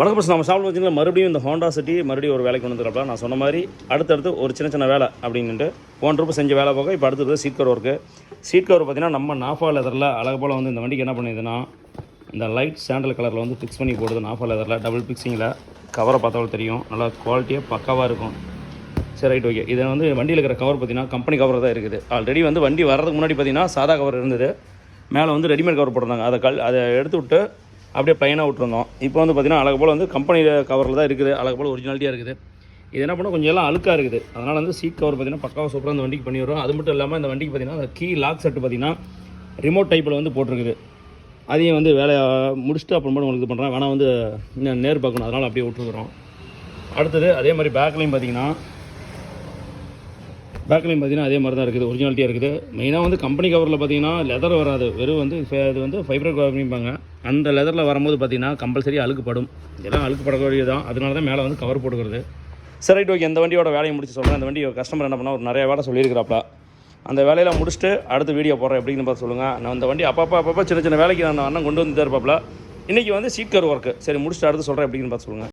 வணக்கம் பஸ் நம்ம சாப்பிட்டு வச்சிங்கன்னா மறுபடியும் இந்த ஹோண்டா சிட்டி மறுபடியும் ஒரு வேலைக்கு வந்துருக்கப்பா நான் சொன்ன மாதிரி அடுத்தடுத்து ஒரு சின்ன வேலை அப்படின்ட்டு போன ரூபாய் செஞ்ச வேலை போக இப்போ அடுத்தது seat cover work. Seat cover பார்த்திங்கன்னா நம்ம நாஃபா லெதரில் அழகு போல் வந்து இந்த வண்டிக்கு என்ன பண்ணிதுன்னா இந்த லைட் சாண்டல் கலரில் வந்து ஃபிக்ஸ் பண்ணி போடுது. நாஃபா லெதரில் டபுள் ஃபிக்ஸிங்கில் கவரை பார்த்தாலும் தெரியும், நல்லா குவாலிட்டியாக பக்காவாக இருக்கும். சரி ரைட் ஓகே. இதை வந்து வண்டியில் இருக்கிற கவர் பார்த்திங்கன்னா கம்பெனி கவர் தான் இருக்குது. ஆல்ரெடி வந்து வண்டி வர்றதுக்கு முன்னாடி பார்த்திங்கன்னா சாதா கவர் இருந்தது, மேலே வந்து ரெடிமேட் கவர் போட்டிருந்தாங்க. அதை எடுத்து விட்டு அப்படியே ப்ளைனாக விட்டுருந்தோம். இப்போ வந்து பார்த்திங்கன்னா அழகு போல் வந்து கம்பெனி கவரில் தான் இருக்குது, அழகு போல் ஒரிஜினாலிட்டியாக இருக்குது. இது என்ன பண்ணால் கொஞ்சம் எல்லாம் அழுக்காக இருக்குது. அதனால் வந்து சீட் கவர் பார்த்திங்கன்னா பக்காவாக சூப்பராக இந்த வண்டிக்கு பண்ணி வரும். அது மட்டும் இல்லாமல் இந்த வண்டிக்கு பார்த்திங்கன்னா கீ லாக் செட்டு பார்த்திங்கன்னா ரிமோட் டைப்பில் வந்து போட்டிருக்குது. அதையும் வந்து வேலையை முடிச்சுட்டு அப்புறமா உங்களுக்கு இது பண்ணுறேன், வேணால் வந்து இன்னும் நேர் பார்க்கணும், அதனால் அப்படியே விட்டுருக்குறோம். அடுத்தது அதே மாதிரி பேக்லையும் பார்த்திங்கன்னா அதே மாதிரி தான் இருக்குது, ஒரிஜினாலிட்டியாக இருக்குது. மெயினாக வந்து கம்பெனி கவரில் பார்த்திங்கன்னா லெதர் வராது, வெறும் வந்து இது வந்து ஃபைபர் கவர்னிப்பாங்க. அந்த லெதரில் வரும்போது பார்த்திங்கன்னா கம்பல்சரி அழுக்குப்படும். இதெல்லாம் அழுக்குப்படக்கூடியது தான், அதனால தான் மேலே வந்து கவர் போட்டுக்கிறது. சரி ரைட் ஓகே. இந்த வண்டியோட வேலையை முடிச்சு சொல்கிறேன். அந்த வண்டி கஸ்டமர் என்ன பண்ணால் ஒரு நிறைய வேலை சொல்லியிருக்கிறாப்பா. அந்த வேலையில் முடிச்சுட்டு அடுத்த வீடியோ போடுறேன் எப்படின்னு பார்த்து சொல்லுங்கள். நான் இந்த வண்டி அப்பப்போ சின்ன வேலைக்கு நான் அண்ணன் கொண்டு வந்து தருப்பாப்பில். இன்றைக்கி வந்து சீட் கவர் ஒர்க்கு சரி முடிச்சுட்டு அடுத்து சொல்கிறேன் எப்படின்னு பார்த்து சொல்லுங்கள்.